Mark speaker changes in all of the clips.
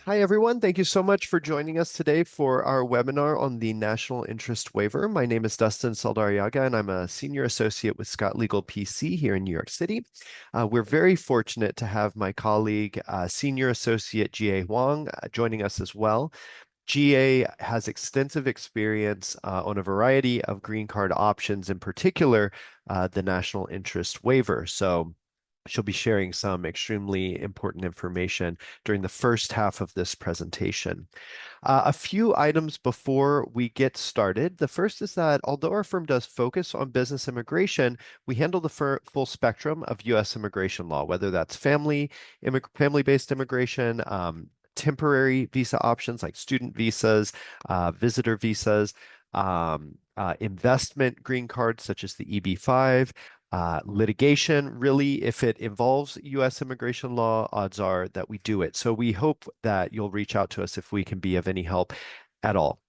Speaker 1: Hi, everyone. Thank you so much for joining us today for our webinar on the National Interest Waiver. My name is Dustin Saldarriaga, and I'm a Senior Associate with Scott Legal PC here in New York City. We're very fortunate to have my colleague, Senior Associate Jiyae Hwang, joining us as well. Jiyae has extensive experience on a variety of green card options, in particular, the National Interest Waiver. So she'll be sharing some extremely important information during the first half of this presentation. A few items before we get started. The first is that although our firm does focus on business immigration, we handle the full spectrum of U.S. immigration law, whether that's family-based immigration, temporary visa options like student visas, visitor visas, investment green cards such as the EB-5, litigation. Really, if it involves U.S. immigration law, odds are that we do it. So we hope that you'll reach out to us if we can be of any help at all.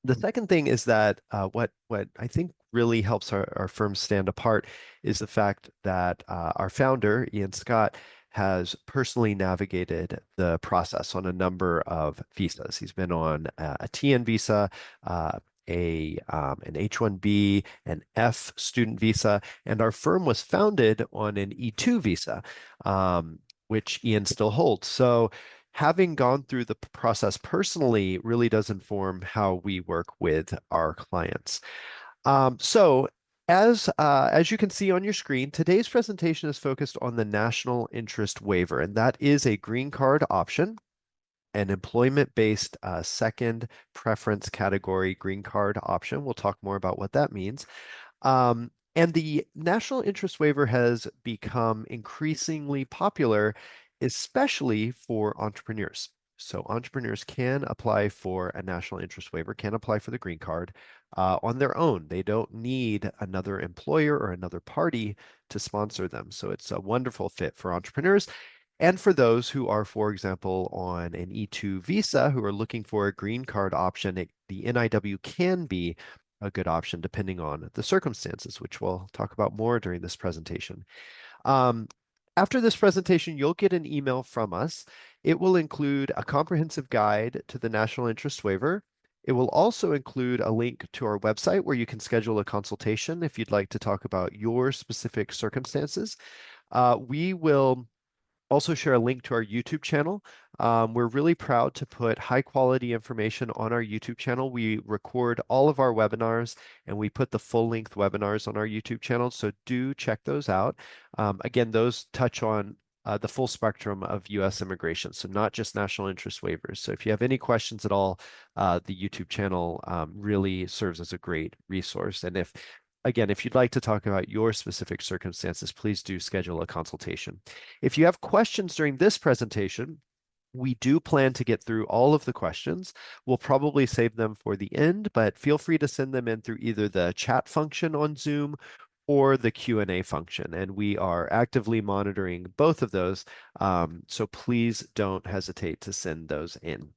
Speaker 1: The second thing is that what I think really helps our firm stand apart is the fact that our founder, Ian Scott, has personally navigated the process on a number of visas. He's been on a TN visa, an H-1B, an F student visa, and our firm was founded on an E-2 visa, which Ian still holds. So having gone through the process personally really does inform how we work with our clients. As you can see on your screen, today's presentation is focused on the National Interest Waiver, and that is a green card option, an employment-based second preference category green card option. We'll talk more about what that means. And the National Interest Waiver has become increasingly popular, especially for entrepreneurs. So entrepreneurs can apply for a National Interest Waiver, can apply for the green card on their own. They don't need another employer or another party to sponsor them. So it's a wonderful fit for entrepreneurs. And for those who are, for example, on an E-2 visa who are looking for a green card option, the NIW can be a good option depending on the circumstances, which we'll talk about more during this presentation. After this presentation, you'll get an email from us. It will include a comprehensive guide to the National Interest Waiver. It will also include a link to our website where you can schedule a consultation if you'd like to talk about your specific circumstances. We will also share a link to our YouTube channel. We're really proud to put high quality information on our YouTube channel. We record all of our webinars and we put the full length webinars on our YouTube channel. So do check those out. Again, those touch on the full spectrum of U.S. immigration, so not just national interest waivers. So if you have any questions at all, the YouTube channel really serves as a great resource. And Again, if you'd like to talk about your specific circumstances, please do schedule a consultation. If you have questions during this presentation, we do plan to get through all of the questions. We'll probably save them for the end, but feel free to send them in through either the chat function on Zoom or the Q&A function, and we are actively monitoring both of those, so please don't hesitate to send those in.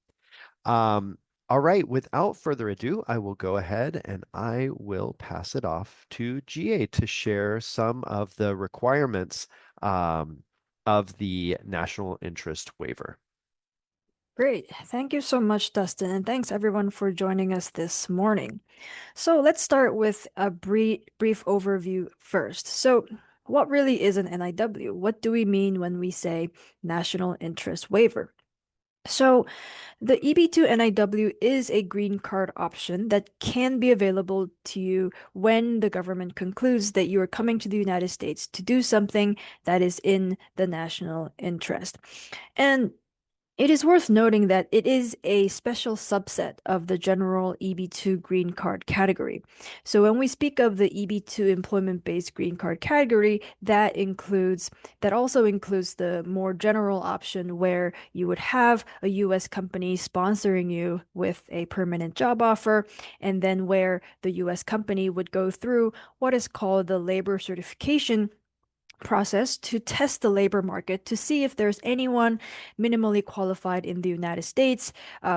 Speaker 1: All right, without further ado, I will go ahead and I will pass it off to Jiyae to share some of the requirements of the National Interest Waiver.
Speaker 2: Great. Thank you so much, Dustin, and thanks everyone for joining us this morning. So let's start with a brief overview first. So what really is an NIW? What do we mean when we say National Interest Waiver? So the EB2 NIW is a green card option that can be available to you when the government concludes that you are coming to the United States to do something that is in the national interest. And it is worth noting that it is a special subset of the general EB2 green card category. So when we speak of the EB2 employment-based green card category, that also includes the more general option where you would have a US company sponsoring you with a permanent job offer, and then where the US company would go through what is called the labor certification process to test the labor market to see if there's anyone minimally qualified in the United States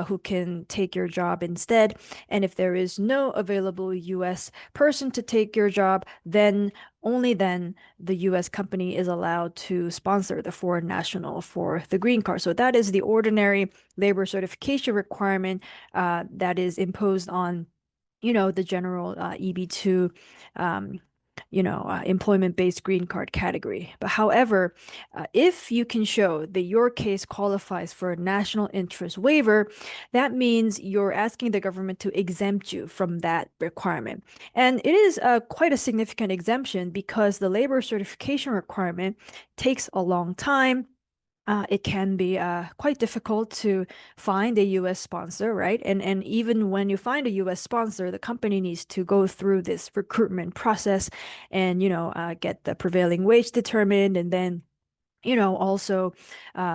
Speaker 2: who can take your job instead. And if there is no available US person to take your job, then only then the US company is allowed to sponsor the foreign national for the green card. So that is the ordinary labor certification requirement that is imposed on the general EB2, um, employment-based green card category. But however, if you can show that your case qualifies for a national interest waiver, that means you're asking the government to exempt you from that requirement. And it is quite a significant exemption because the labor certification requirement takes a long time. It can be quite difficult to find a US sponsor, right? And even when you find a US sponsor, the company needs to go through this recruitment process and, get the prevailing wage determined and then, also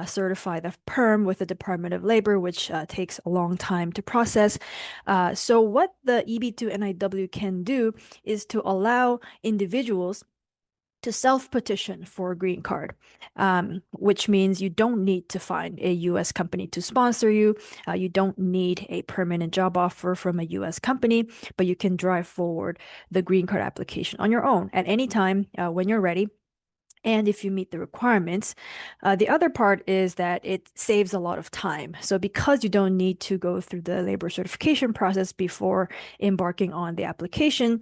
Speaker 2: certify the perm with the Department of Labor, which takes a long time to process. So what the EB2 NIW can do is to allow individuals to self-petition for a green card, which means you don't need to find a US company to sponsor you. You don't need a permanent job offer from a US company, but you can drive forward the green card application on your own at any time when you're ready. And if you meet the requirements, the other part is that it saves a lot of time. So because you don't need to go through the labor certification process before embarking on the application,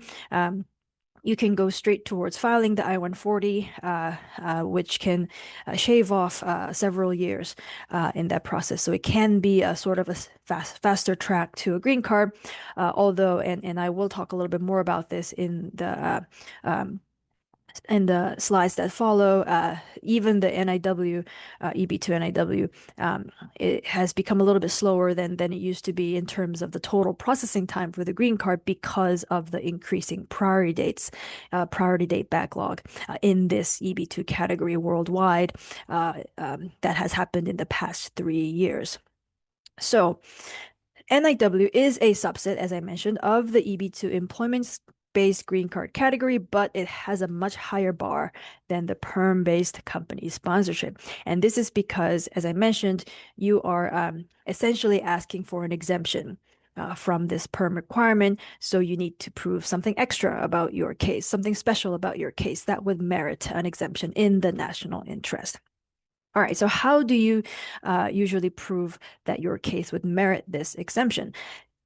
Speaker 2: you can go straight towards filing the I-140, which can shave off several years in that process. So it can be a sort of a faster track to a green card, although, and I will talk a little bit more about this in the slides that follow, even the NIW, EB2 NIW, it has become a little bit slower than it used to be in terms of the total processing time for the green card because of the increasing priority date backlog in this EB2 category worldwide that has happened in the past 3 years. So NIW is a subset, as I mentioned, of the EB2 employment-based green card category, but it has a much higher bar than the perm-based company sponsorship. And this is because, as I mentioned, you are essentially asking for an exemption from this perm requirement. So you need to prove something extra about your case, something special about your case that would merit an exemption in the national interest. All right, so how do you usually prove that your case would merit this exemption?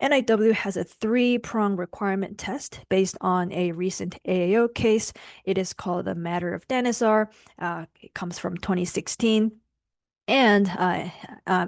Speaker 2: NIW has a three-prong requirement test based on a recent AAO case. It is called the Matter of Dhanasar. It comes from 2016. And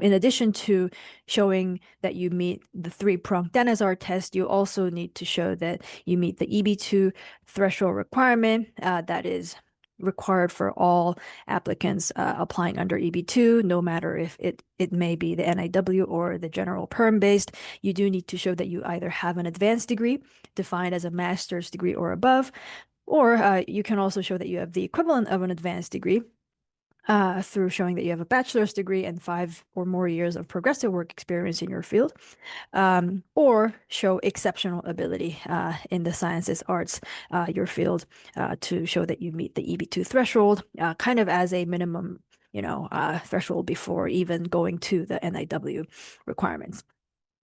Speaker 2: in addition to showing that you meet the three-prong Dhanasar test, you also need to show that you meet the EB2 threshold requirement that is required for all applicants applying under EB2, no matter if it may be the NIW or the general perm based. You do need to show that you either have an advanced degree defined as a master's degree or above, or you can also show that you have the equivalent of an advanced degree through showing that you have a bachelor's degree and 5 or more years of progressive work experience in your field, or show exceptional ability in the sciences, arts, your field, to show that you meet the EB2 threshold, kind of as a minimum, threshold before even going to the NIW requirements.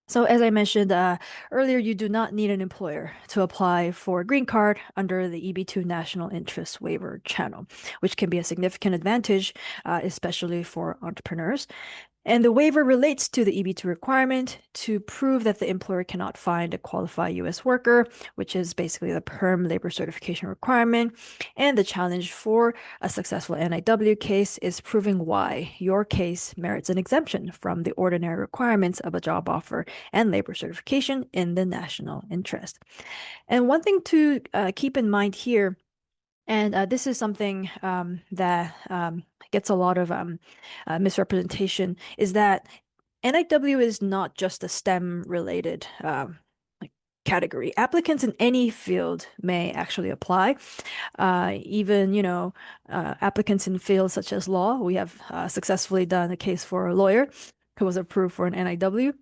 Speaker 2: So as I mentioned earlier, you do not need an employer to apply for a green card under the EB2 National Interest Waiver channel, which can be a significant advantage, especially for entrepreneurs. And the waiver relates to the EB2 requirement to prove that the employer cannot find a qualified US worker, which is basically the perm labor certification requirement. And the challenge for a successful NIW case is proving why your case merits an exemption from the ordinary requirements of a job offer and labor certification in the national interest. And one thing to keep in mind here, and this is something that gets a lot of misrepresentation, is that NIW is not just a STEM-related category. Applicants in any field may actually apply. Even, applicants in fields such as law. We have successfully done a case for a lawyer who was approved for an NIW.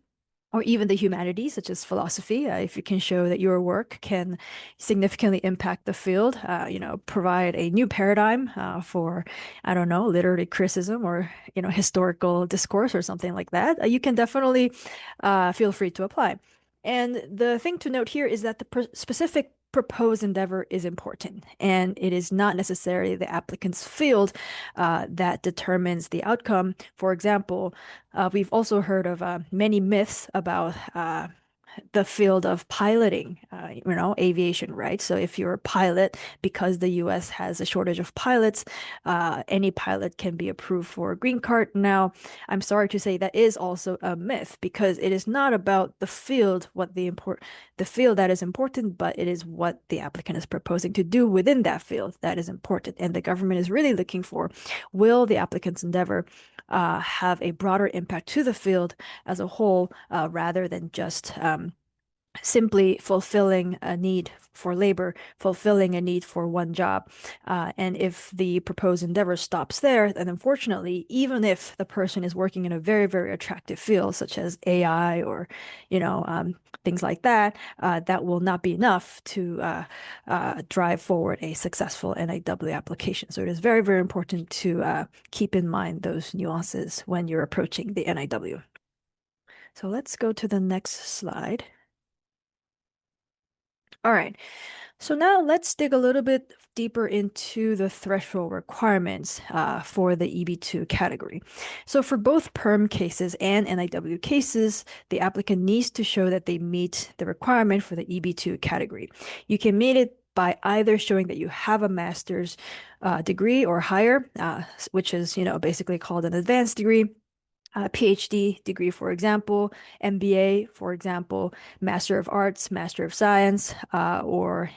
Speaker 2: or even the humanities, such as philosophy, if you can show that your work can significantly impact the field, provide a new paradigm for, I don't know, literary criticism or, historical discourse or something like that, you can definitely feel free to apply. And the thing to note here is that the specific proposed endeavor is important, and it is not necessarily the applicant's field that determines the outcome. For example, we've also heard of many myths about the field of piloting, aviation, right? So if you're a pilot, because the US has a shortage of pilots, any pilot can be approved for a green card. Now, I'm sorry to say that is also a myth because it is not about the field, the field that is important, but it is what the applicant is proposing to do within that field that is important. And the government is really looking for, will the applicant's endeavor have a broader impact to the field as a whole, rather than just simply fulfilling a need for labor, fulfilling a need for one job. And if the proposed endeavor stops there, then unfortunately, even if the person is working in a very, very attractive field, such as AI or, things like that, that will not be enough to drive forward a successful NIW application. So it is very, very important to keep in mind those nuances when you're approaching the NIW. So let's go to the next slide. All right. So now let's dig a little bit deeper into the threshold requirements for the EB2 category. So for both perm cases and NIW cases, the applicant needs to show that they meet the requirement for the EB2 category. You can meet it by either showing that you have a master's degree or higher, which is, basically called an advanced degree. PhD degree, for example, MBA, for example, Master of Arts, Master of Science, or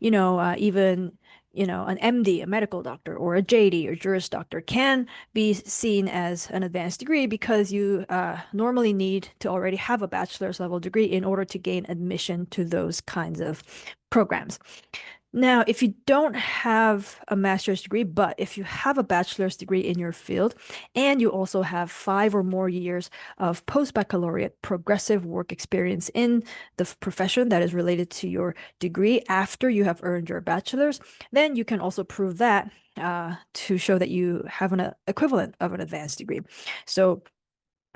Speaker 2: even an MD, a medical doctor, or a JD or Juris Doctor can be seen as an advanced degree because you normally need to already have a bachelor's level degree in order to gain admission to those kinds of programs. Now, if you don't have a master's degree, but if you have a bachelor's degree in your field and you also have 5 or more years of post-baccalaureate progressive work experience in the profession that is related to your degree after you have earned your bachelor's, then you can also prove that to show that you have an equivalent of an advanced degree. So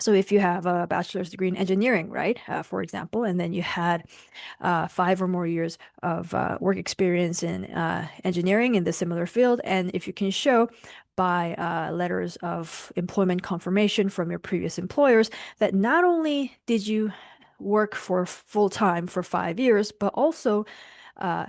Speaker 2: if you have a bachelor's degree in engineering, right, for example, and then you had 5 or more years of work experience in engineering in the similar field, and if you can show by letters of employment confirmation from your previous employers that not only did you work for full time for 5 years, but also uh,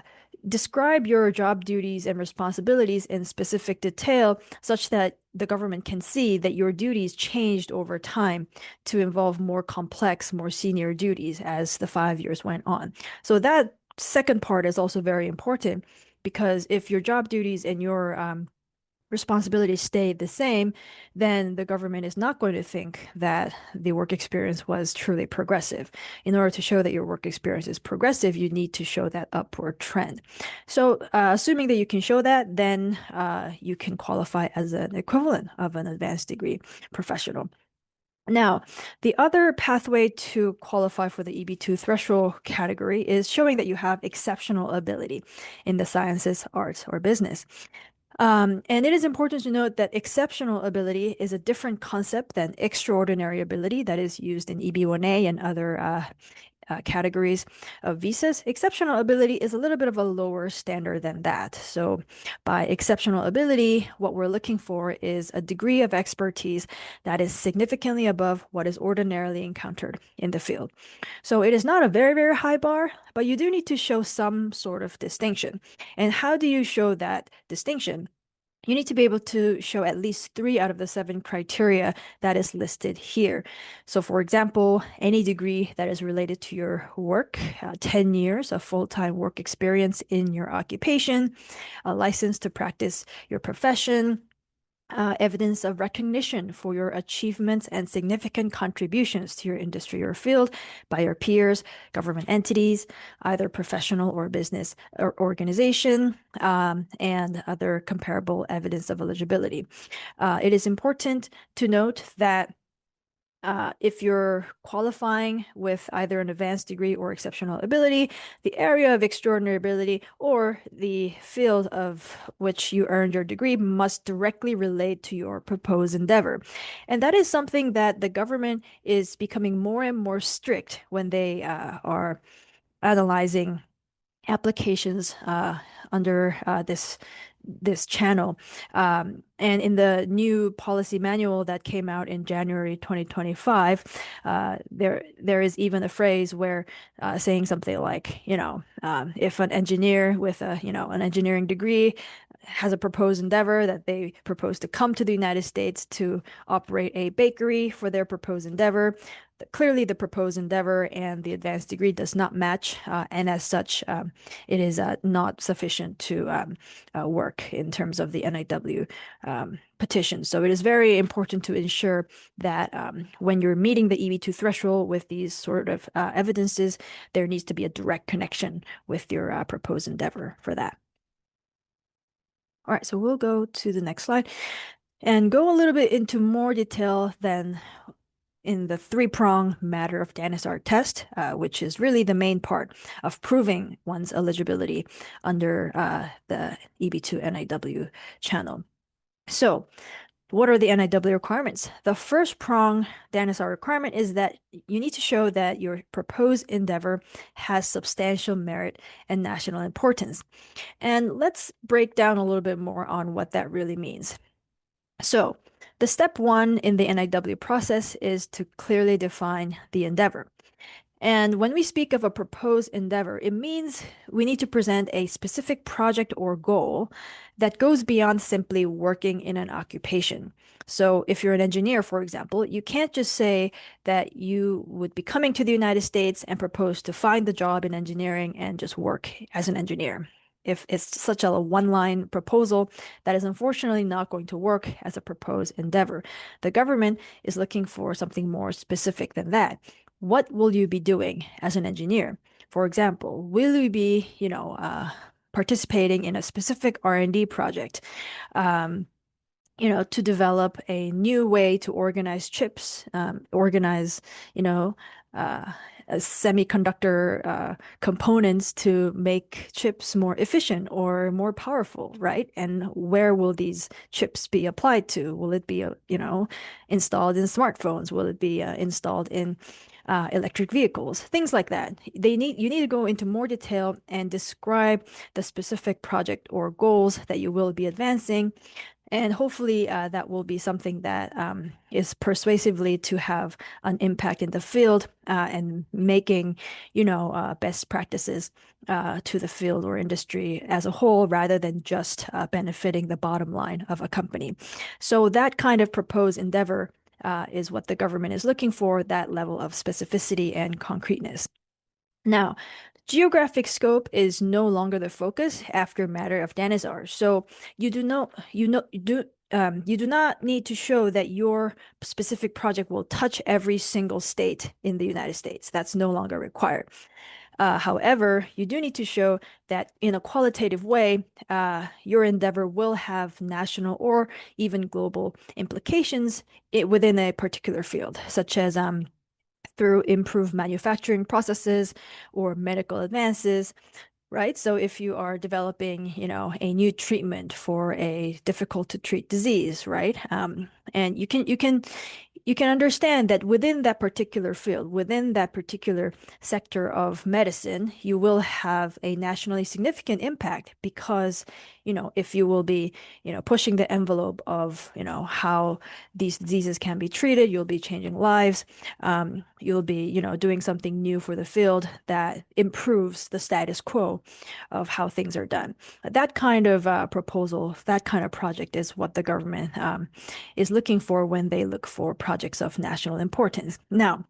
Speaker 2: describe your job duties and responsibilities in specific detail such that the government can see that your duties changed over time to involve more complex, more senior duties as the 5 years went on. So that second part is also very important because if your job duties and your responsibilities stayed the same, then the government is not going to think that the work experience was truly progressive. In order to show that your work experience is progressive, you need to show that upward trend. So, assuming that you can show that, then you can qualify as an equivalent of an advanced degree professional. Now, the other pathway to qualify for the EB2 threshold category is showing that you have exceptional ability in the sciences, arts, or business. And it is important to note that exceptional ability is a different concept than extraordinary ability that is used in EB1A and other categories of visas. Exceptional ability is a little bit of a lower standard than that. So by exceptional ability, what we're looking for is a degree of expertise that is significantly above what is ordinarily encountered in the field. So it is not a very, very high bar, but you do need to show some sort of distinction. And how do you show that distinction? You need to be able to show at least 3 out of the 7 criteria that is listed here. So for example, any degree that is related to your work, 10 years of full-time work experience in your occupation, a license to practice your profession, evidence of recognition for your achievements and significant contributions to your industry or field by your peers, government entities, either professional or business or organization, and other comparable evidence of eligibility. It is important to note that If you're qualifying with either an advanced degree or exceptional ability, the area of extraordinary ability, or the field of which you earned your degree must directly relate to your proposed endeavor. And that is something that the government is becoming more and more strict when they are analyzing applications under this channel. And in the new policy manual that came out in January 2025, there is even a phrase where saying something like, if an engineer with an engineering degree has a proposed endeavor that they propose to come to the United States to operate a bakery for their proposed endeavor. Clearly, the proposed endeavor and the advanced degree does not match, and as such, it is not sufficient to work in terms of the NIW petition. So it is very important to ensure that when you're meeting the EB2 threshold with these sort of evidences, there needs to be a direct connection with your proposed endeavor for that. All right, so we'll go to the next slide and go a little bit into more detail than in the three-prong Matter of Dhanasar test, which is really the main part of proving one's eligibility under the EB2 NIW channel. So, what are the NIW requirements? The first prong Dhanasar requirement is that you need to show that your proposed endeavor has substantial merit and national importance. And let's break down a little bit more on what that really means. So, the step one in the NIW process is to clearly define the endeavor. And when we speak of a proposed endeavor, it means we need to present a specific project or goal that goes beyond simply working in an occupation. So if you're an engineer, for example, you can't just say that you would be coming to the United States and propose to find the job in engineering and just work as an engineer. If it's such a one-line proposal, that is unfortunately not going to work as a proposed endeavor. The government is looking for something more specific than that. What will you be doing as an engineer? For example, will you be, participating in a specific R&D project, to develop a new way to organize chips, organize, semiconductor components to make chips more efficient or more powerful, right? And where will these chips be applied to? Will it be, installed in smartphones? Will it be installed in electric vehicles? Things like that. You need to go into more detail and describe the specific project or goals that you will be advancing. And hopefully that will be something that is persuasively to have an impact in the field and making, best practices to the field or industry as a whole, rather than just benefiting the bottom line of a company. So that kind of proposed endeavor is what the government is looking for, that level of specificity and concreteness. Now, geographic scope is no longer the focus after Matter of Dhanasar. So you do not need to show that your specific project will touch every single state in the United States. That's no longer required. However, you do need to show that in a qualitative way, your endeavor will have national or even global implications within a particular field, such as through improved manufacturing processes or medical advances, right? So if you are developing, a new treatment for a difficult to treat disease, right? And you can understand that within that particular field, within that particular sector of medicine, you will have a nationally significant impact because, if you will be, pushing the envelope of, how these diseases can be treated, you'll be changing lives. You'll be, doing something new for the field that improves the status quo of how things are done. That kind of proposal, that kind of project is what the government is looking for when they look for projects of national importance. Now,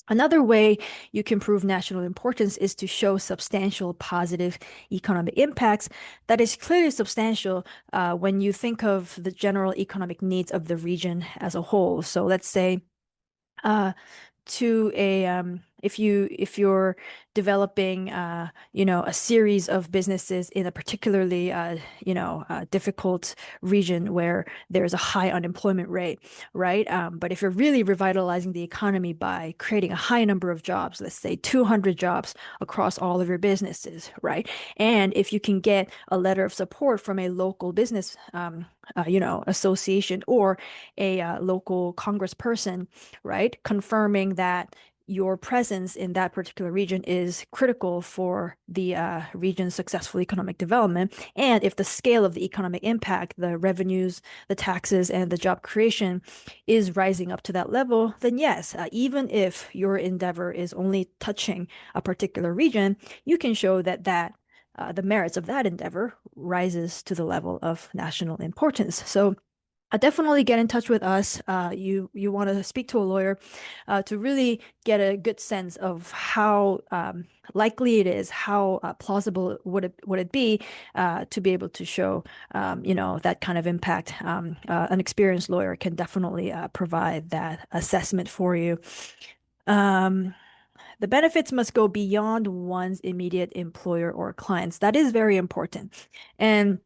Speaker 2: another way you can prove national importance is to show substantial positive economic impacts that is clearly substantial when you think of the general economic needs of the region as a whole. So let's say to a if you're developing a series of businesses in a particularly difficult region where there's a high unemployment rate, right? But if you're really revitalizing the economy by creating a high number of jobs, let's say 200 jobs across all of your businesses, right? And if you can get a letter of support from a local business association or a local congressperson, right, confirming that your presence in that particular region is critical for the region's successful economic development. And if the scale of the economic impact, the revenues, the taxes, and the job creation is rising up to that level, then yes, even if your endeavor is only touching a particular region, you can show that the merits of that endeavor rises to the level of national importance. So definitely get in touch with us. You want to speak to a lawyer to really get a good sense of how likely it is, how plausible would it be to be able to show that kind of impact. An experienced lawyer can definitely provide that assessment for you. Um, the benefits must go beyond one's immediate employer or clients. That is very important. And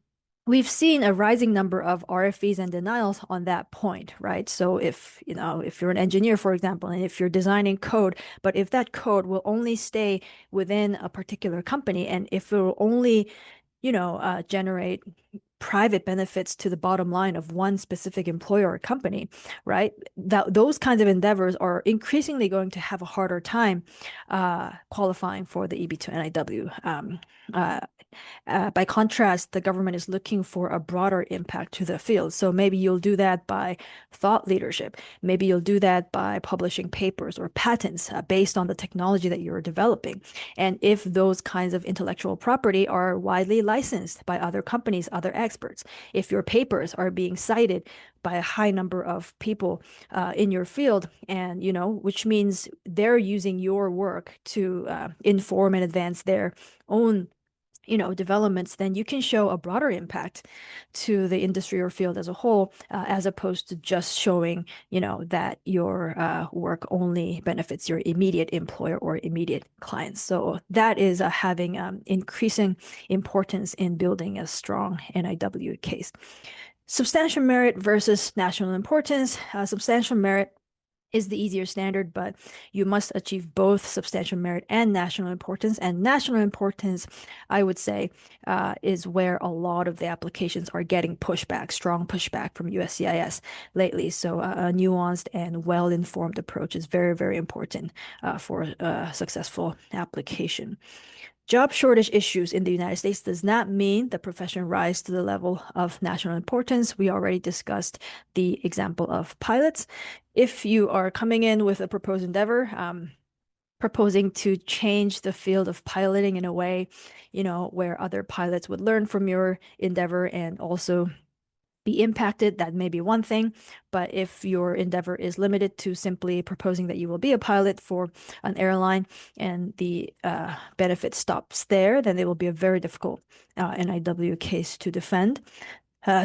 Speaker 2: we've seen a rising number of RFEs and denials on that point, right? So if you're an engineer, for example, and if you're designing code, but if that code will only stay within a particular company, and if it will only, generate private benefits to the bottom line of one specific employer or company, right? Those kinds of endeavors are increasingly going to have a harder time qualifying for the EB2 NIW. By contrast, the government is looking for a broader impact to the field. So maybe you'll do that by thought leadership. Maybe you'll do that by publishing papers or patents based on the technology that you're developing. And if those kinds of intellectual property are widely licensed by other companies, other experts, if your papers are being cited by a high number of people in your field, and which means they're using your work to inform and advance their own developments, then you can show a broader impact to the industry or field as a whole, as opposed to just showing, that your work only benefits your immediate employer or immediate clients. So that is having increasing importance in building a strong NIW case. Substantial merit versus national importance. Substantial merit is the easier standard, but you must achieve both substantial merit and national importance. And national importance, I would say, is where a lot of the applications are getting pushback, strong pushback from USCIS lately. So a nuanced and well-informed approach is very, very important for a successful application. Job shortage issues in the United States does not mean the profession rise to the level of national importance. We already discussed the example of pilots. If you are coming in with a proposed endeavor, proposing to change the field of piloting in a way, where other pilots would learn from your endeavor and also be impacted, that may be one thing. But if your endeavor is limited to simply proposing that you will be a pilot for an airline and the benefit stops there, then it will be a very difficult NIW case to defend.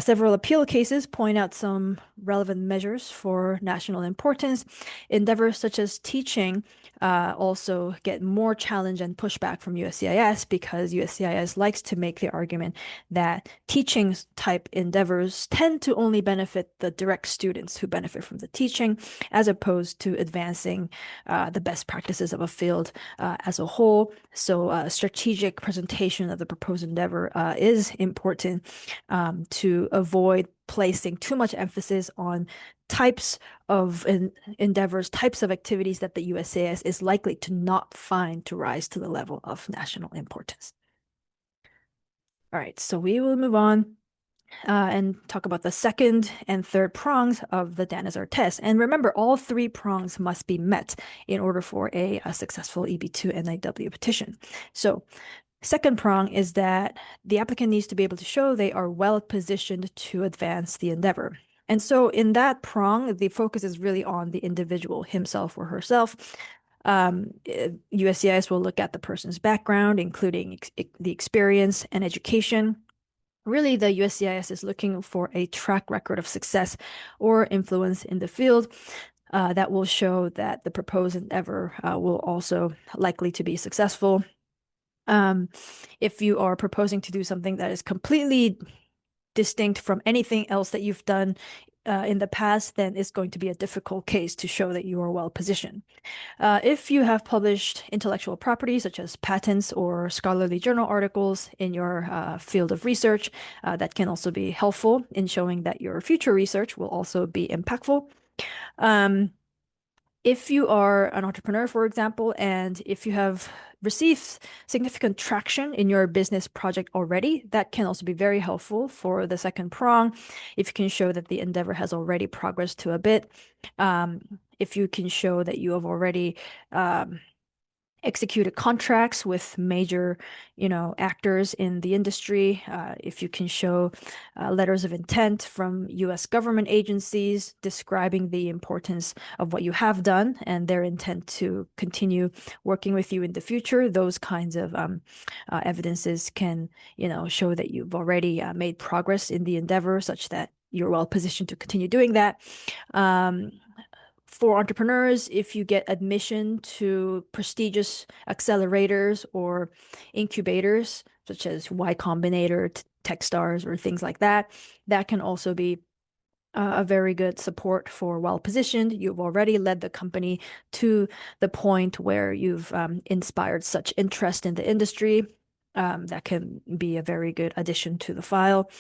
Speaker 2: Several appeal cases point out some relevant measures for national importance. Endeavors such as teaching also get more challenge and pushback from USCIS because USCIS likes to make the argument that teaching type endeavors tend to only benefit the direct students who benefit from the teaching, as opposed to advancing the best practices of a field as a whole. So strategic presentation of the proposed endeavor is important to avoid placing too much emphasis on types of endeavors, types of activities that the USCIS is likely to not find to rise to the level of national importance. All right, so we will move on and talk about the second and third prongs of the Dhanasar test. And remember, all three prongs must be met in order for a successful EB2 NIW petition. So second prong is that the applicant needs to be able to show they are well positioned to advance the endeavor. And so in that prong, the focus is really on the individual, himself or herself. USCIS will look at the person's background, including the experience and education. Really, the USCIS is looking for a track record of success or influence in the field. that will show that the proposed endeavor will also likely to be successful. If you are proposing to do something that is completely distinct from anything else that you've done in the past, then it's going to be a difficult case to show that you are well positioned. If you have published intellectual property, such as patents or scholarly journal articles in your field of research, that can also be helpful in showing that your future research will also be impactful. If you are an entrepreneur, for example, and if you have received significant traction in your business project already, that can also be very helpful for the second prong. If you can show that the endeavor has already progressed to a bit, if you can show that you have already executed contracts with major, actors in the industry, if you can show letters of intent from US government agencies describing the importance of what you have done and their intent to continue working with you in the future, those kinds of evidences can, show that you've already made progress in the endeavor such that you're well positioned to continue doing that. For entrepreneurs, if you get admission to prestigious accelerators or incubators, such as Y Combinator, Techstars, or things like that, that can also be a very good support for well positioned. You've already led the company to the point where you've inspired such interest in the industry. That can be a very good addition to the file.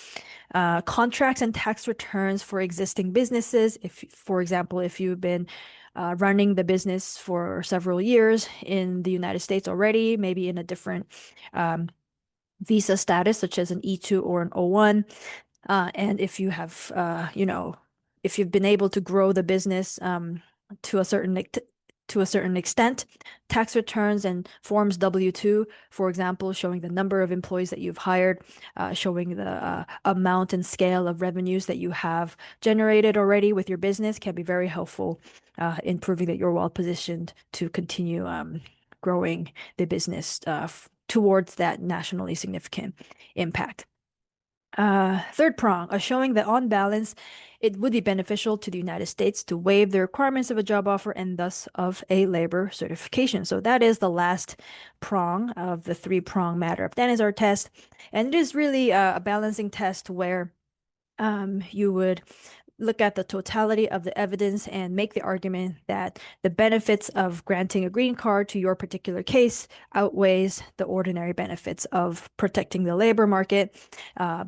Speaker 2: Contracts and tax returns for existing businesses. If, for example, if you've been running the business for several years in the United States already, maybe in a different visa status, such as an E2 or an O1, and if you have, if you've been able to grow the business to a certain extent, tax returns and forms W-2, for example, showing the number of employees that you've hired, showing the amount and scale of revenues that you have generated already with your business can be very helpful in proving that you're well positioned to continue growing the business towards that nationally significant impact. Third prong, showing that on balance, it would be beneficial to the United States to waive the requirements of a job offer and thus of a labor certification. So that is the last prong of the three-prong Matter of Dhanasar test. And it is really a balancing test where you would look at the totality of the evidence and make the argument that the benefits of granting a green card to your particular case outweighs the ordinary benefits of protecting the labor market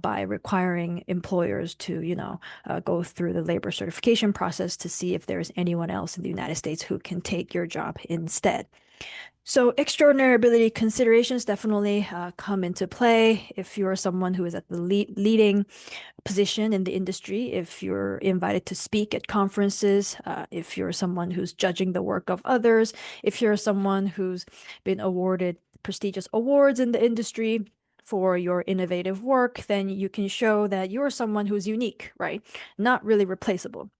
Speaker 2: by requiring employers to, go through the labor certification process to see if there's anyone else in the United States who can take your job instead. So extraordinary ability considerations definitely come into play if you're someone who is at the leading position in the industry, if you're invited to speak at conferences, if you're someone who's judging the work of others, if you're someone who's been awarded prestigious awards in the industry for your innovative work, then you can show that you're someone who's unique, right? Not really replaceable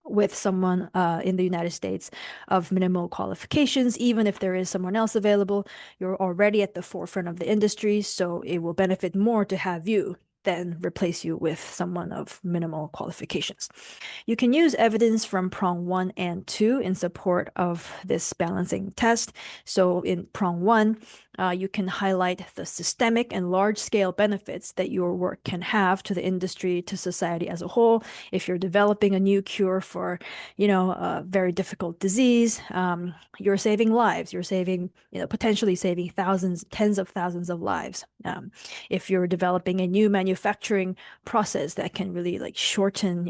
Speaker 2: with someone in the United States of minimal qualifications. Even if there is someone else available, you're already at the forefront of the industry, so it will benefit more to have you than replace you with someone of minimal qualifications. You can use evidence from prong 1 and 2 in support of this balancing test. So in prong 1, you can highlight the systemic and large-scale benefits that your work can have to the industry, to society as a whole. If you're developing a new cure for, a very difficult disease, you're saving lives. You're saving, potentially saving thousands, tens of thousands of lives. If you're developing a new manufacturing process that can really shorten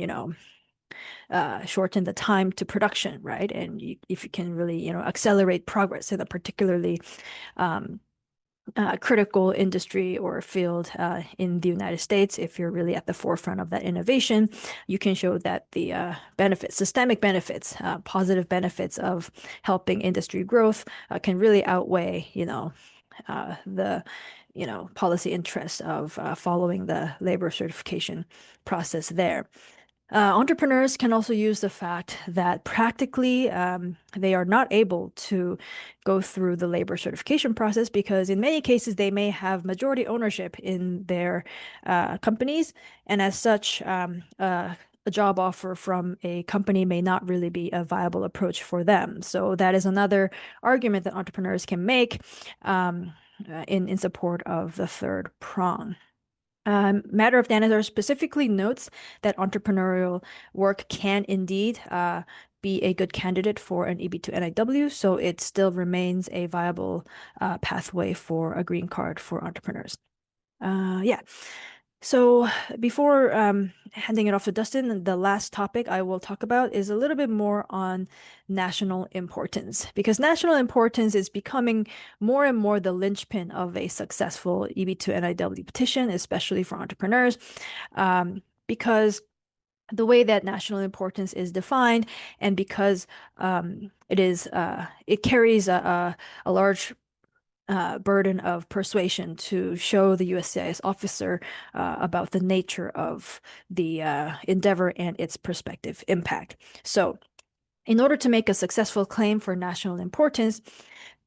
Speaker 2: the time to production, right? And if you can really, accelerate progress in a particularly critical industry or field in the United States, if you're really at the forefront of that innovation, you can show that the benefits, systemic benefits, positive benefits of helping industry growth can really outweigh, the policy interests of following the labor certification process there. Entrepreneurs can also use the fact that practically they are not able to go through the labor certification process because in many cases they may have majority ownership in their companies, and as such, a job offer from a company may not really be a viable approach for them. So that is another argument that entrepreneurs can make in support of the third prong. Matter of Dhanasar specifically notes that entrepreneurial work can indeed be a good candidate for an EB to NIW, so it still remains a viable pathway for a green card for entrepreneurs. Yeah. So before handing it off to Dustin, the last topic I will talk about is a little bit more on national importance, because national importance is becoming more and more the linchpin of a successful EB2 NIW petition, especially for entrepreneurs, because the way that national importance is defined, and because it carries a large burden of persuasion to show the USCIS officer about the nature of the endeavor and its prospective impact. So, in order to make a successful claim for national importance,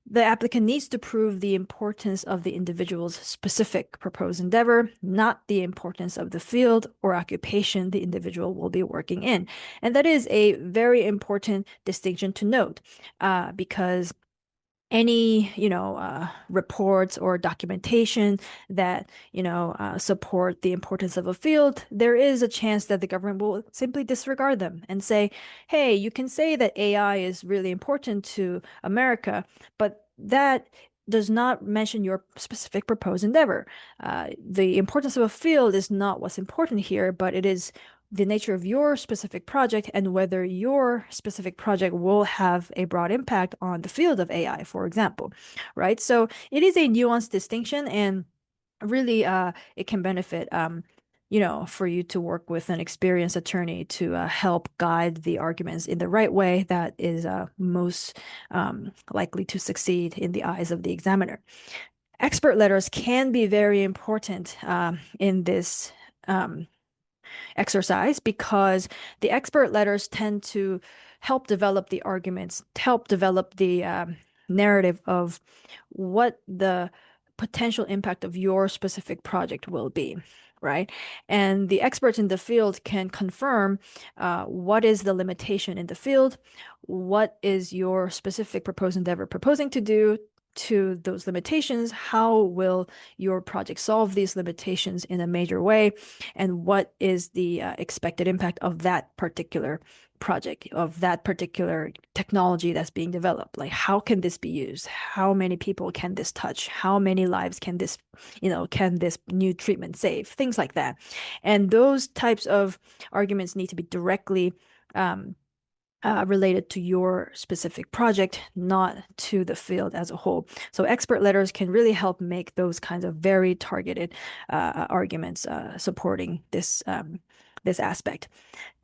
Speaker 2: the applicant needs to prove the importance of the individual's specific proposed endeavor, not the importance of the field or occupation the individual will be working in. And that is a very important distinction to note, because any reports or documentation that support the importance of a field, there is a chance that the government will simply disregard them and say, hey, you can say that AI is really important to America, but that does not mention your specific proposed endeavor. The importance of a field is not what's important here, but it is the nature of your specific project and whether your specific project will have a broad impact on the field of AI, for example, right? So it is a nuanced distinction, and really it can benefit for you to work with an experienced attorney to help guide the arguments in the right way that is most likely to succeed in the eyes of the examiner. Expert letters can be very important in this exercise, because the expert letters tend to help develop the arguments, help develop the narrative of what the potential impact of your specific project will be, right? And the experts in the field can confirm what is the limitation in the field, what is your specific proposed endeavor proposing to do to those limitations, how will your project solve these limitations in a major way, and what is the expected impact of that particular project, of that particular technology that's being developed. Like, how can this be used? How many people can this touch? How many lives can this new treatment save? Things like that. And those types of arguments need to be directly related to your specific project, not to the field as a whole. So expert letters can really help make those kinds of very targeted arguments supporting this aspect.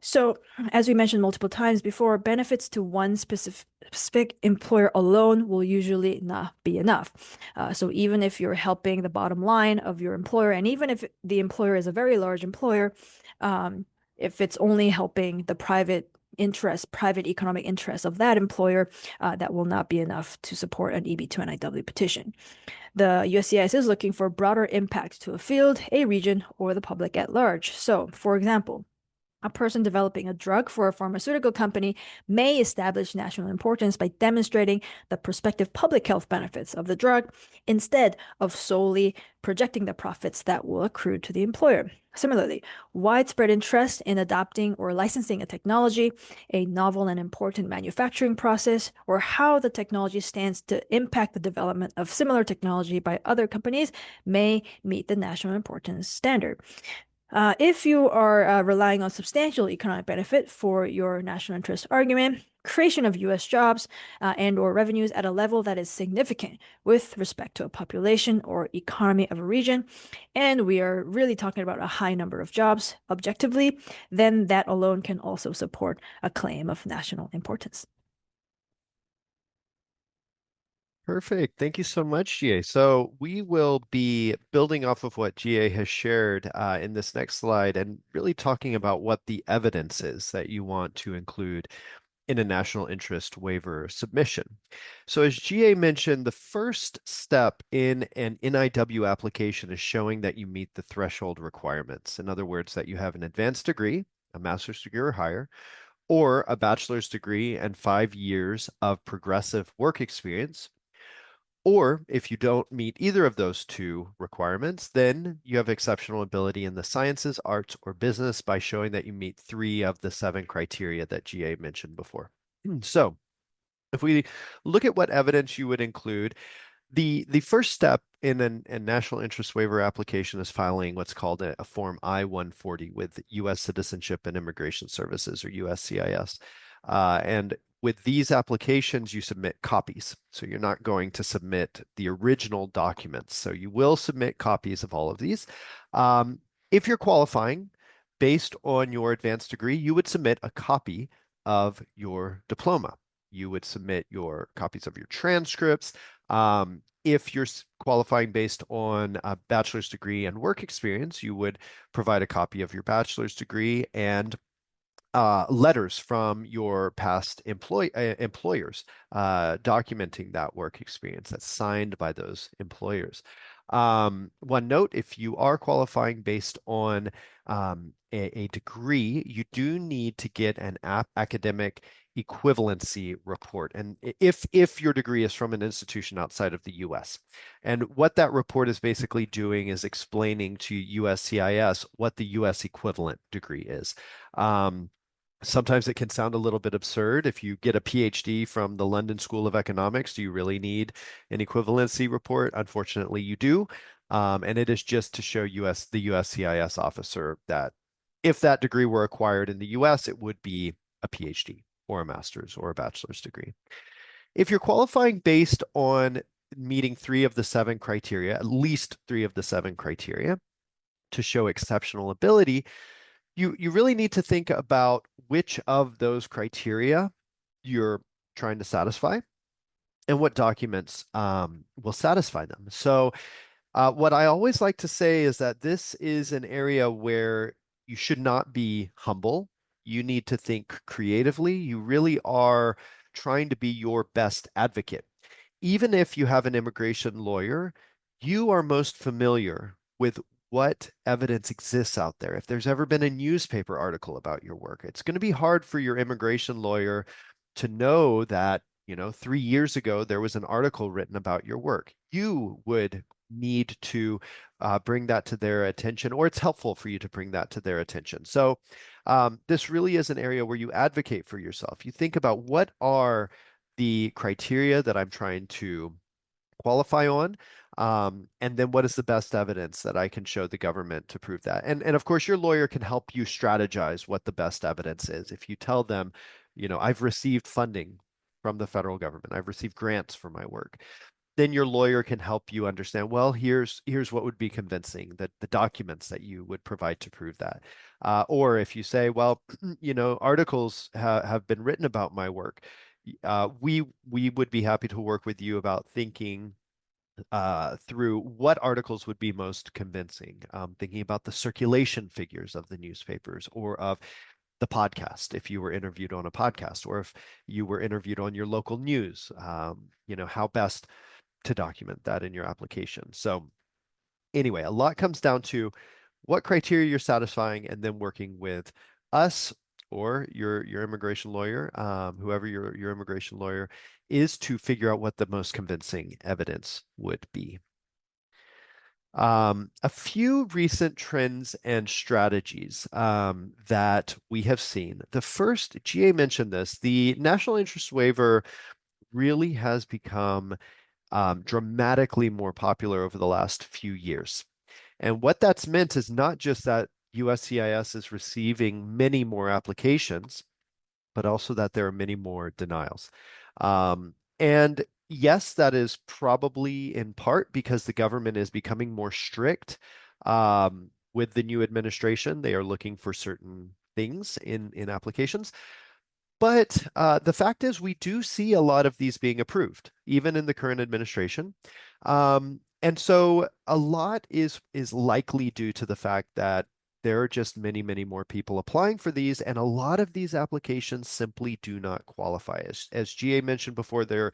Speaker 2: So, as we mentioned multiple times before, benefits to one specific employer alone will usually not be enough. So even if you're helping the bottom line of your employer, and even if the employer is a very large employer, if it's only helping the private economic interest of that employer, that will not be enough to support an EB2NIW petition. The USCIS is looking for broader impact to a field, a region, or the public at large. So, for example, a person developing a drug for a pharmaceutical company may establish national importance by demonstrating the prospective public health benefits of the drug instead of solely projecting the profits that will accrue to the employer. Similarly, widespread interest in adopting or licensing a technology, a novel and important manufacturing process, or how the technology stands to impact the development of similar technology by other companies may meet the national importance standard. If you are relying on substantial economic benefit for your national interest argument, creation of U.S. jobs and/or revenues at a level that is significant with respect to a population or economy of a region, and we are really talking about a high number of jobs objectively, then that alone can also support a claim of national importance.
Speaker 1: Perfect. Thank you so much, Jiyae. So we will be building off of what Jiyae has shared in this next slide and really talking about what the evidence is that you want to include in a national interest waiver submission. So as Jiyae mentioned, the first step in an NIW application is showing that you meet the threshold requirements. In other words, that you have an advanced degree a master's degree or higher, or a bachelor's degree and 5 years of progressive work experience. Or if you don't meet either of those two requirements, then you have exceptional ability in the sciences, arts, or business by showing that you meet 3 of the 7 criteria that Jiyae mentioned before. So if we look at what evidence you would include, the first step in a national interest waiver application is filing what's called a Form I-140 with U.S. Citizenship and Immigration Services, or USCIS. And with these applications, you submit copies. So you're not going to submit the original documents. So you will submit copies of all of these. If you're qualifying based on your advanced degree, you would submit a copy of your diploma. You would submit your copies of your transcripts. If you're qualifying based on a bachelor's degree and work experience, you would provide a copy of your bachelor's degree and letters from your past employers documenting that work experience that's signed by those employers. One note, if you are qualifying based on a degree, you do need to get an academic equivalency report. And if your degree is from an institution outside of the US. And what that report is basically doing is explaining to USCIS what the US equivalent degree is. Sometimes it can sound a little bit absurd. If you get a PhD from the London School of Economics, do you really need an equivalency report? Unfortunately, you do. And it is just to show the USCIS officer that if that degree were acquired in the US, it would be a PhD or a master's or a bachelor's degree. If you're qualifying based on meeting 3 of the 7 criteria, at least 3 of the 7 criteria to show exceptional ability, you really need to think about which of those criteria you're trying to satisfy and what documents will satisfy them. So what I always like to say is that this is an area where you should not be humble. You need to think creatively. You really are trying to be your best advocate. Even if you have an immigration lawyer, you are most familiar with what evidence exists out there. If there's ever been a newspaper article about your work, it's going to be hard for your immigration lawyer to know that, 3 years ago, there was an article written about your work. You would need to bring that to their attention, or it's helpful for you to bring that to their attention. So this really is an area where you advocate for yourself. You think about what are the criteria that I'm trying to qualify on, and then what is the best evidence that I can show the government to prove that? And of course, your lawyer can help you strategize what the best evidence is. If you tell them, I've received funding from the federal government, I've received grants for my work, then your lawyer can help you understand, well, here's what would be convincing, that the documents that you would provide to prove that. Or if you say, well, articles have been written about my work, we would be happy to work with you about thinking through what articles would be most convincing, thinking about the circulation figures of the newspapers or of the podcast, if you were interviewed on a podcast, or if you were interviewed on your local news, how best to document that in your application. So anyway, a lot comes down to what criteria you're satisfying, and then working with us or your immigration lawyer, whoever your immigration lawyer is, to figure out what the most convincing evidence would be. A few recent trends and strategies that we have seen. The first, Jiyae mentioned this, the national interest waiver really has become dramatically more popular over the last few years. And what that's meant is not just that USCIS is receiving many more applications, but also that there are many more denials. And yes, that is probably in part because the government is becoming more strict with the new administration. They are looking for certain things in applications. But the fact is, we do see a lot of these being approved, even in the current administration. And so a lot is likely due to the fact that there are just many, many more people applying for these, and a lot of these applications simply do not qualify. As Jiyae mentioned before, there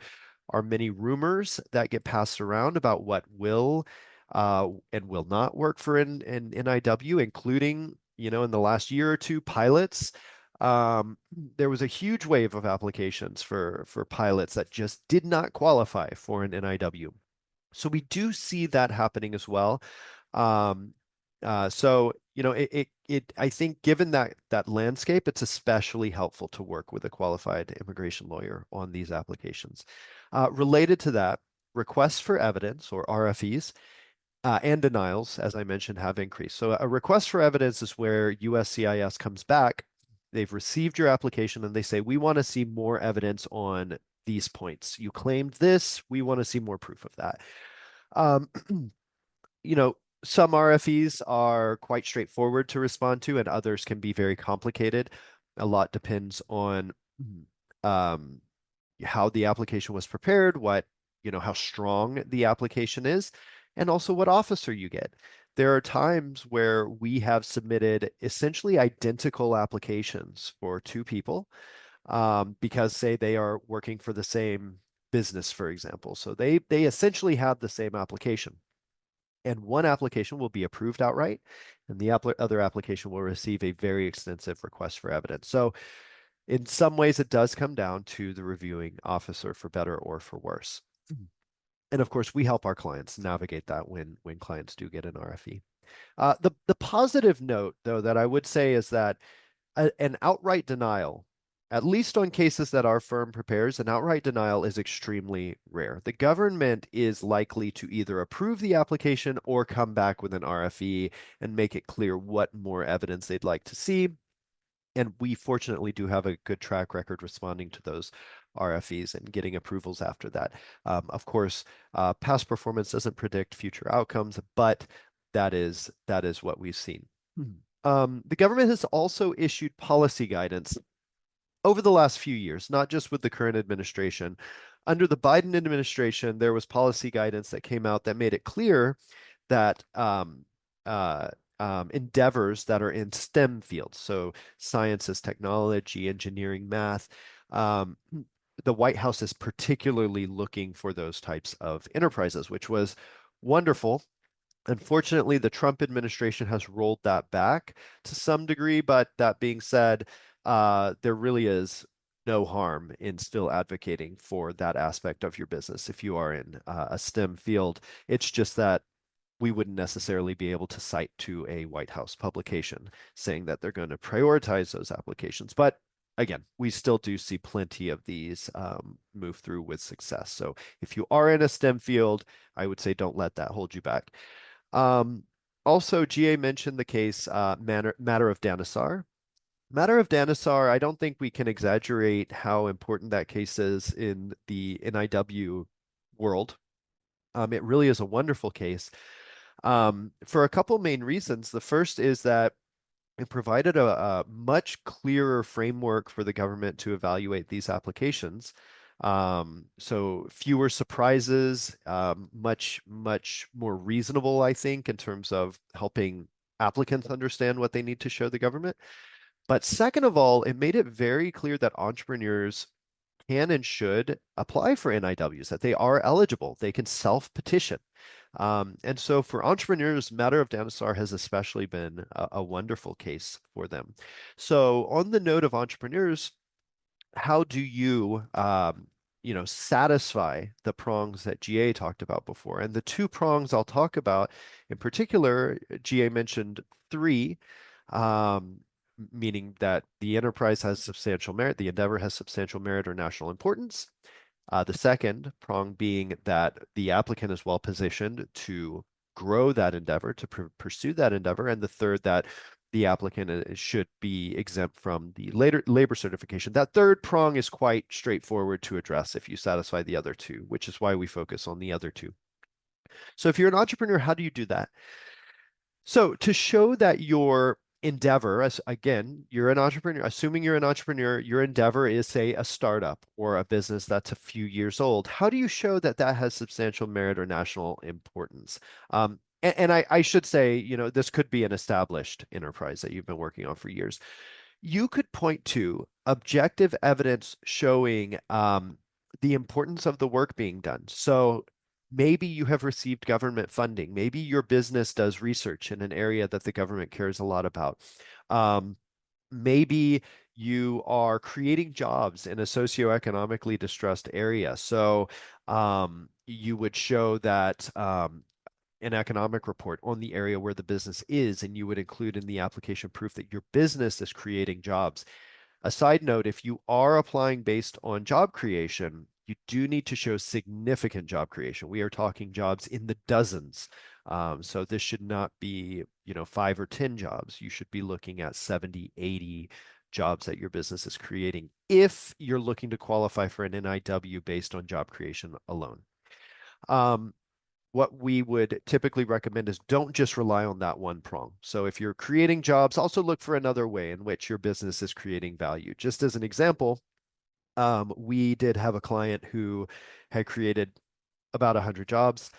Speaker 1: are many rumors that get passed around about what will and will not work for an NIW, including in the last year or two, pilots, there was a huge wave of applications for pilots that just did not qualify for an NIW. So we do see that happening as well. Um, I think given that landscape, it's especially helpful to work with a qualified immigration lawyer on these applications. Related to that, requests for evidence or RFEs and denials, as I mentioned, have increased. So a request for evidence is where USCIS comes back. They've received your application and they say, we want to see more evidence on these points. You claimed this, we want to see more proof of that. Um, you know, some RFEs are quite straightforward to respond to, and others can be very complicated. A lot depends on um, how the application was prepared, how strong the application is, and also what officer you get. There are times where we have submitted essentially identical applications for two people because, say, they are working for the same business, for example. So they essentially have the same application. And one application will be approved outright, and the other application will receive a very extensive request for evidence. So in some ways, it does come down to the reviewing officer for better or for worse. And of course, we help our clients navigate that when clients do get an RFE. The positive note, though, that I would say is that an outright denial, at least on cases that our firm prepares, an outright denial is extremely rare. The government is likely to either approve the application or come back with an RFE and make it clear what more evidence they'd like to see. And we fortunately do have a good track record responding to those RFEs and getting approvals after that. Of course, past performance doesn't predict future outcomes, but that is what we've seen. The government has also issued policy guidance over the last few years, not just with the current administration. Under the Biden administration, there was policy guidance that came out that made it clear that endeavors that are in STEM fields, so sciences, technology, engineering, math, the White House is particularly looking for those types of enterprises, which was wonderful. Unfortunately, the Trump administration has rolled that back to some degree, but that being said, there really is no harm in still advocating for that aspect of your business if you are in a STEM field. It's just that we wouldn't necessarily be able to cite to a White House publication saying that they're going to prioritize those applications. But again, we still do see plenty of these move through with success. So if you are in a STEM field, I would say don't let that hold you back. Also, Jiyae mentioned the case Matter of Dhanasar. Matter of Dhanasar, I don't think we can exaggerate how important that case is in the NIW world. It really is a wonderful case for a couple main reasons. The first is that it provided a much clearer framework for the government to evaluate these applications. So fewer surprises, much more reasonable, I think, in terms of helping applicants understand what they need to show the government. But second of all, it made it very clear that entrepreneurs can and should apply for NIWs, that they are eligible. They can self-petition. And so for entrepreneurs, Matter of Dhanasar has especially been a wonderful case for them. So on the note of entrepreneurs, how do you satisfy the prongs that Jiyae talked about before? And the two prongs I'll talk about in particular, Jiyae mentioned three, meaning that the enterprise has substantial merit, the endeavor has substantial merit or national importance. The second prong being that the applicant is well positioned to grow that endeavor, to pursue that endeavor. And the third, that the applicant should be exempt from the labor certification. That third prong is quite straightforward to address if you satisfy the other two, which is why we focus on the other two. So if you're an entrepreneur, how do you do that? So to show that your endeavor, as again, you're an entrepreneur, assuming you're an entrepreneur, your endeavor is, say, a startup or a business that's a few years old. How do you show that that has substantial merit or national importance? And I should say, this could be an established enterprise that you've been working on for years. You could point to objective evidence showing the importance of the work being done. So Maybe you have received government funding. Maybe your business does research in an area that the government cares a lot about. Um, Maybe you are creating jobs in a socioeconomically distressed area. So you would show that an economic report on the area where the business is, and you would include in the application proof that your business is creating jobs. A side note, if you are applying based on job creation, you do need to show significant job creation. We are talking jobs in the dozens. So this should not be, 5 or 10 jobs. You should be looking at 70, 80 jobs that your business is creating if you're looking to qualify for an NIW based on job creation alone. Um, what we would typically recommend is don't just rely on that one prong. So if you're creating jobs, also look for another way in which your business is creating value. Just as an example, we did have a client who had created about 100 jobs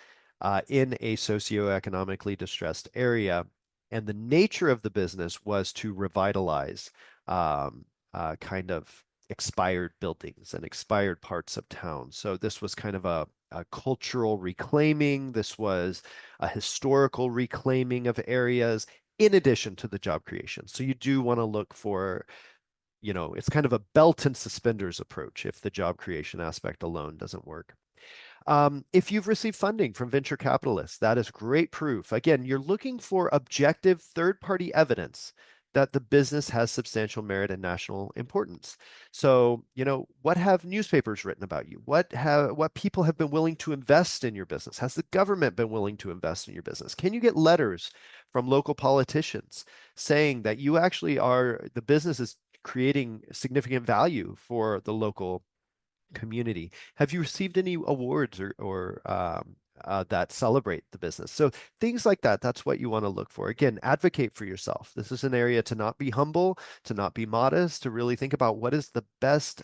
Speaker 1: in a socioeconomically distressed area. And the nature of the business was to revitalize kind of expired buildings and expired parts of town. So this was kind of a cultural reclaiming. This was a historical reclaiming of areas in addition to the job creation. So you do want to look for, it's kind of a belt and suspenders approach if the job creation aspect alone doesn't work. If you've received funding from venture capitalists, that is great proof. Again, you're looking for objective third-party evidence that the business has substantial merit and national importance. So, what have newspapers written about you? What people have been willing to invest in your business? Has the government been willing to invest in your business? Can you get letters from local politicians saying that you actually the business is creating significant value for the local community? Have you received any awards or that celebrate the business? So things like that, that's what you want to look for. Again, advocate for yourself. This is an area to not be humble, to not be modest, to really think about what is the best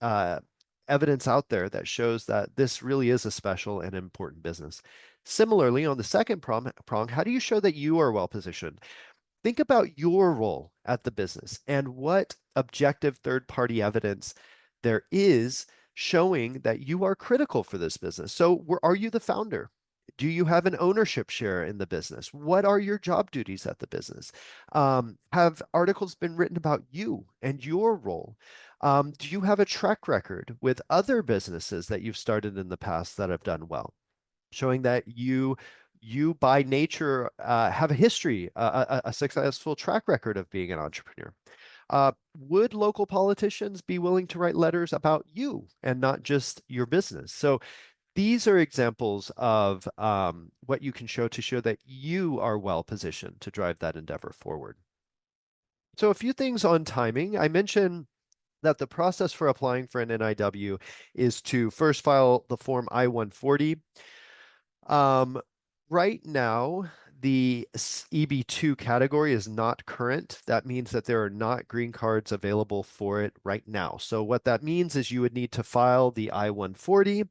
Speaker 1: uh, evidence out there that shows that this really is a special and important business. Similarly, on the second prong, how do you show that you are well positioned? Think about your role at the business and what objective third-party evidence there is showing that you are critical for this business. So, are you the founder? Do you have an ownership share in the business? What are your job duties at the business? Have articles been written about you and your role? Do you have a track record with other businesses that you've started in the past that have done well, showing that you by nature have a history, a successful track record of being an entrepreneur? Would local politicians be willing to write letters about you and not just your business? So these are examples of what you can show to show that you are well positioned to drive that endeavor forward. So a few things on timing. I mentioned that the process for applying for an NIW is to first file the form I-140. Right now, the EB2 category is not current. That means that there are not green cards available for it right now. So what that means is you would need to file the I-140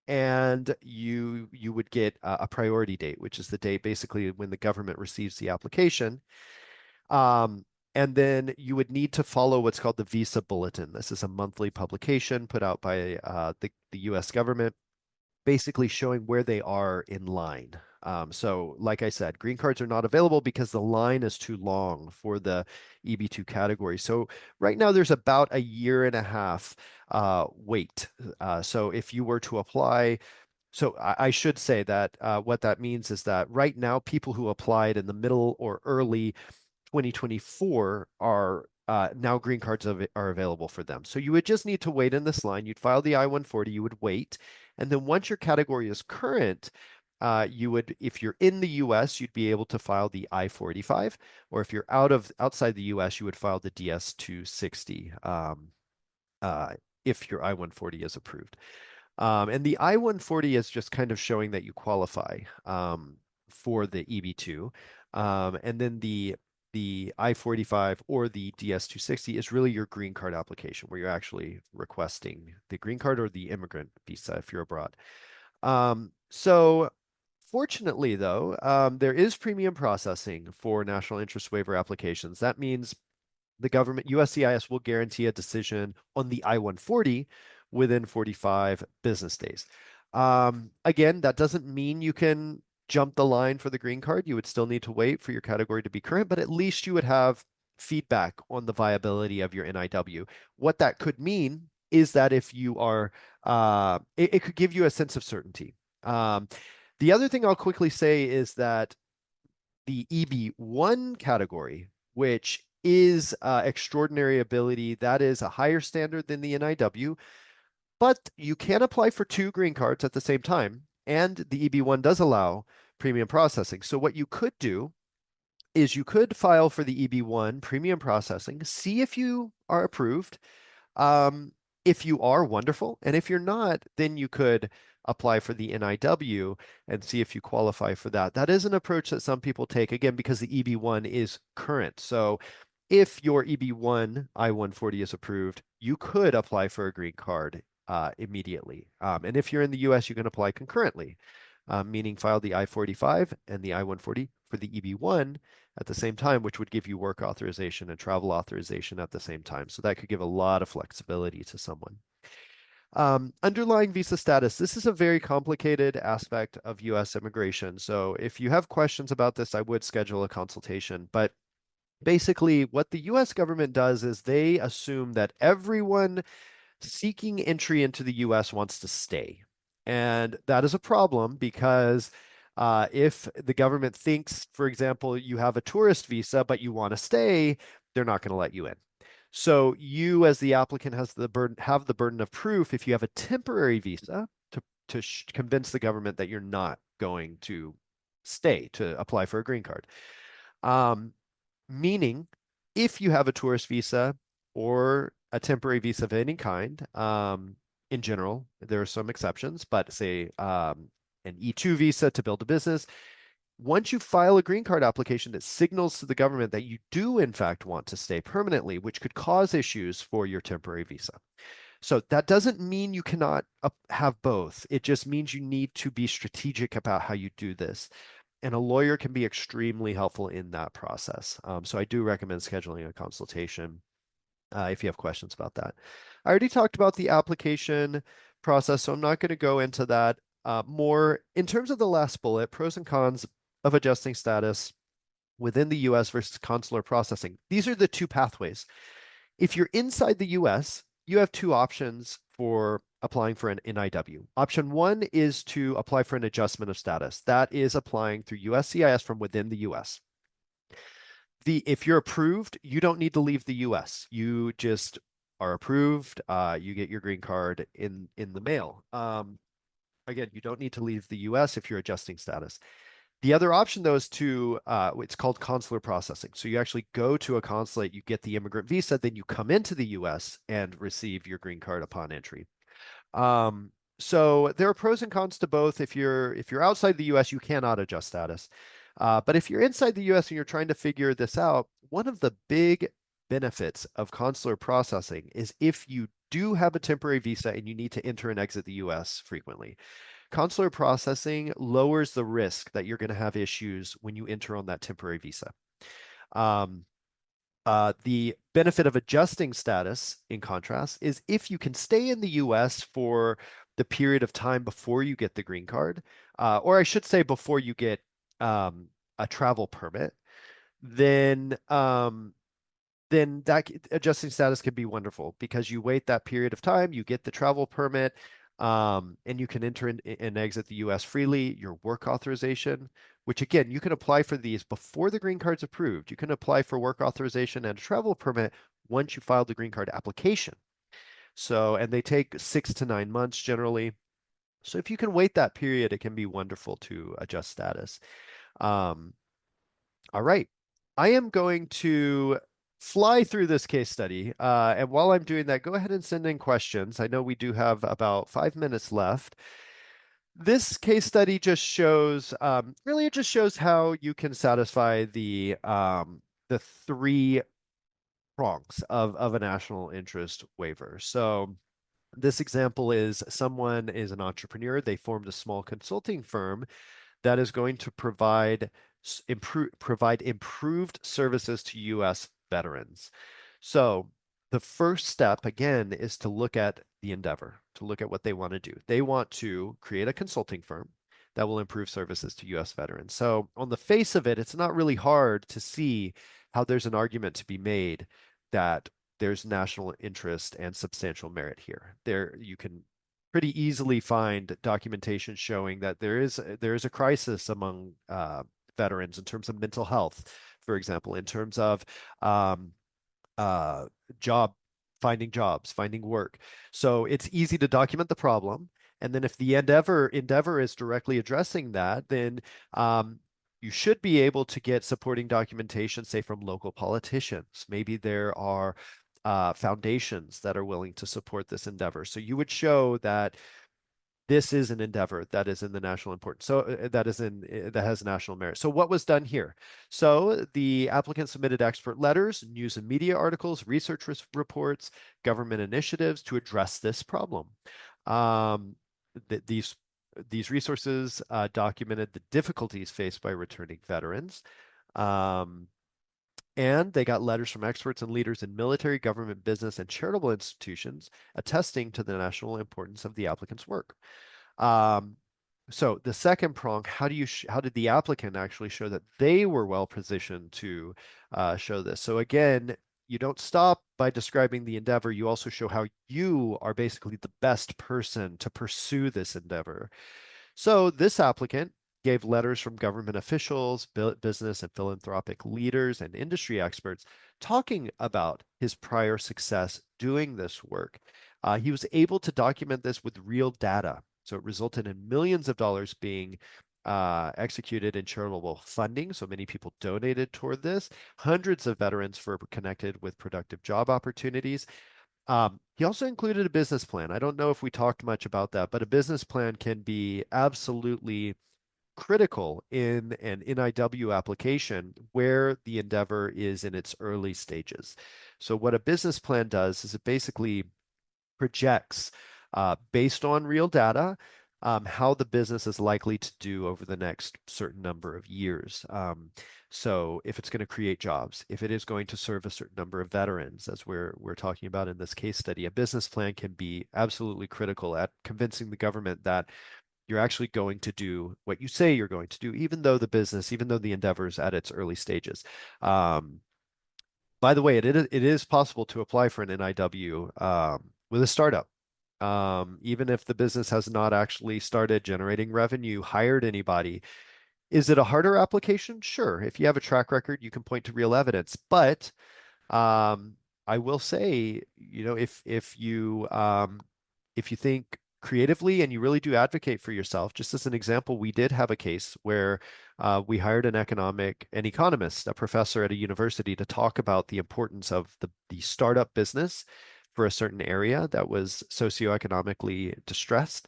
Speaker 1: and you would get a priority date, which is the date basically when the government receives the application. And then you would need to follow what's called the Visa Bulletin. This is a monthly publication put out by the US government, basically showing where they are in line. So, like I said, green cards are not available because the line is too long for the EB2 category. So, right now, there's about a year and a half wait. So, if you were to apply, so I should say that what that means is that right now, people who applied in the middle or early 2024 are now green cards are available for them. So you would just need to wait in this line. You'd file the I-140, you would wait. And then once your category is current, if you're in the US, you'd be able to file the I-485, or if you're outside the US, you would file the DS-260 uh, if your I-140 is approved. And the I-140 is just kind of showing that you qualify for the EB2. And then the I-45 or the DS-260 is really your green card application, where you're actually requesting the green card or the immigrant visa if you're abroad. So fortunately, though, there is premium processing for national interest waiver applications. That means the government, USCIS, will guarantee a decision on the I-140 within 45 business days. Again, that doesn't mean you can jump the line for the green card. You would still need to wait for your category to be current, but at least you would have feedback on the viability of your NIW. What that could mean is that if you are, it could give you a sense of certainty. Um, the other thing I'll quickly say is that the EB1 category, which is extraordinary ability, that is a higher standard than the NIW, but you can apply for two green cards at the same time, and the EB1 does allow premium processing. So what you could do is you could file for the EB1 premium processing, see if you are approved. Um, if you are, wonderful. And if you're not, then you could apply for the NIW and see if you qualify for that. That is an approach that some people take, again, because the EB1 is current. So if your EB1 I-140 is approved, you could apply for a green card immediately. And if you're in the US, you can apply concurrently, meaning file the I-45 and the I-140 for the EB1 at the same time, which would give you work authorization and travel authorization at the same time. So that could give a lot of flexibility to someone. Underlying visa status. This is a very complicated aspect of US immigration. So if you have questions about this, I would schedule a consultation. But basically, what the US government does is they assume that everyone seeking entry into the US wants to stay. And that is a problem because if the government thinks, for example, you have a tourist visa, but you want to stay, they're not going to let you in. So you, as the applicant, have the burden of proof if you have a temporary visa to convince the government that you're not going to stay to apply for a green card. Um, Meaning, if you have a tourist visa or a temporary visa of any kind, in general, there are some exceptions, but say an E2 visa to build a business, once you file a green card application, it signals to the government that you do, in fact, want to stay permanently, which could cause issues for your temporary visa. So that doesn't mean you cannot have both. It just means you need to be strategic about how you do this. And a lawyer can be extremely helpful in that process. So I do recommend scheduling a consultation if you have questions about that. I already talked about the application process, so I'm not going to go into that more. In terms of the last bullet, pros and cons of adjusting status within the US versus consular processing. These are the two pathways. If you're inside the US, you have two options for applying for an NIW. Option one is to apply for an adjustment of status. That is applying through USCIS from within the US. If you're approved, you don't need to leave the US. You just are approved. You get your green card in the mail. Again, you don't need to leave the US if you're adjusting status. The other option, though, is it's called consular processing. So you actually go to a consulate, you get the immigrant visa, then you come into the US and receive your green card upon entry. So there are pros and cons to both. If you're outside the US, you cannot adjust status. But if you're inside the US and you're trying to figure this out, one of the big benefits of consular processing is if you do have a temporary visa and you need to enter and exit the US frequently. Consular processing lowers the risk that you're going to have issues when you enter on that temporary visa. Um, the benefit of adjusting status, in contrast, is if you can stay in the US for the period of time before you get the green card, or I should say before you get a travel permit, then that adjusting status can be wonderful because you wait that period of time, you get the travel permit, and you can enter and exit the US freely. Your work authorization, which again, you can apply for these before the green card's approved. You can apply for work authorization and a travel permit once you file the green card application. So, and they take 6 to 9 months generally. So if you can wait that period, it can be wonderful to adjust status. Um, all right. I am going to fly through this case study. And while I'm doing that, go ahead and send in questions. I know we do have about 5 minutes left. This case study just shows, really, it just shows how you can satisfy the three prongs of a national interest waiver. So this example is someone is an entrepreneur. They formed a small consulting firm that is going to provide improved services to U.S. veterans. So the first step, again, is to look at the endeavor, to look at what they want to do. They want to create a consulting firm that will improve services to U.S. veterans. So, on the face of it, it's not really hard to see how there's an argument to be made that there's national interest and substantial merit here. There, you can pretty easily find documentation showing that there is a crisis among veterans in terms of mental health, for example, in terms of um, uh, job finding jobs, finding work. So it's easy to document the problem. And then if the endeavor is directly addressing that, then you should be able to get supporting documentation, say from local politicians. Maybe there are foundations that are willing to support this endeavor. So you would show that this is an endeavor that is in the national importance. So that has national merit. So what was done here? So the applicant submitted expert letters, news and media articles, research reports, government initiatives to address this problem. Um, th these resources documented the difficulties faced by returning veterans. Um, and they got letters from experts and leaders in military, government, business, and charitable institutions attesting to the national importance of the applicant's work. Um, so the second prong, how did the applicant actually show that they were well positioned to show this? So again, you don't stop by describing the endeavor. You also show how you are basically the best person to pursue this endeavor. So this applicant gave letters from government officials, business and philanthropic leaders, and industry experts talking about his prior success doing this work. He was able to document this with real data. So it resulted in millions of dollars being executed in charitable funding. So many people donated toward this. Hundreds of veterans were connected with productive job opportunities. He also included a business plan. I don't know if we talked much about that, but a business plan can be absolutely critical in an NIW application where the endeavor is in its early stages. So what a business plan does is it basically projects, based on real data, how the business is likely to do over the next certain number of years. So if it's going to create jobs, if it is going to serve a certain number of veterans, as we're talking about in this case study, a business plan can be absolutely critical at convincing the government that you're actually going to do what you say you're going to do, even though the endeavor is at its early stages. By the way, it is possible to apply for an NIW with a startup. Even if the business has not actually started generating revenue, hired anybody. Is it a harder application? Sure. If you have a track record, you can point to real evidence. But I will say, if you think creatively and you really do advocate for yourself, just as an example, we did have a case where we hired an economist, a professor at a university to talk about the importance of the startup business for a certain area that was socioeconomically distressed.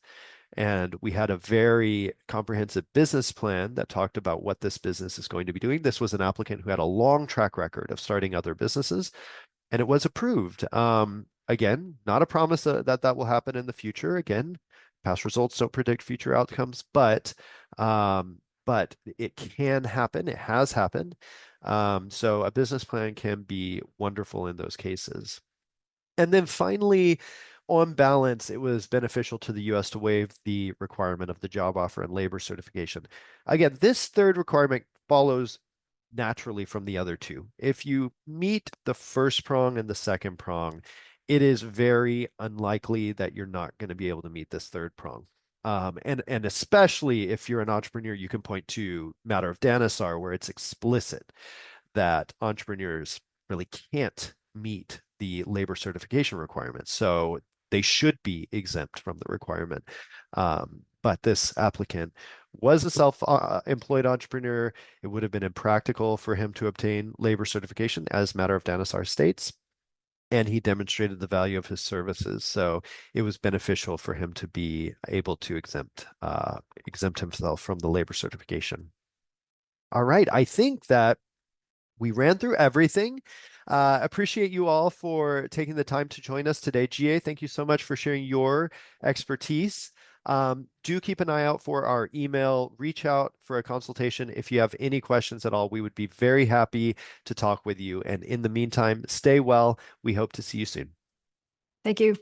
Speaker 1: And we had a very comprehensive business plan that talked about what this business is going to be doing. This was an applicant who had a long track record of starting other businesses, and it was approved. Again, not a promise that will happen in the future. Again, past results don't predict future outcomes, but it can happen. It has happened. So a business plan can be wonderful in those cases. And then finally, on balance, it was beneficial to the U.S. to waive the requirement of the job offer and labor certification. Again, this third requirement follows naturally from the other two. If you meet the first prong and the second prong, it is very unlikely that you're not going to be able to meet this third prong. And especially if you're an entrepreneur, you can point to Matter of Dhanasar, where it's explicit that entrepreneurs really can't meet the labor certification requirements. So they should be exempt from the requirement. But this applicant was a self-employed entrepreneur. It would have been impractical for him to obtain labor certification, as Matter of Dhanasar states, and he demonstrated the value of his services. So it was beneficial for him to be able to exempt himself from the labor certification. All right, I think that we ran through everything. Appreciate you all for taking the time to join us today. Jiyae, thank you so much for sharing your expertise. Do keep an eye out for our email. Reach out for a consultation if you have any questions at all. We would be very happy to talk with you. And in the meantime, stay well. We hope to see you soon.
Speaker 2: Thank you.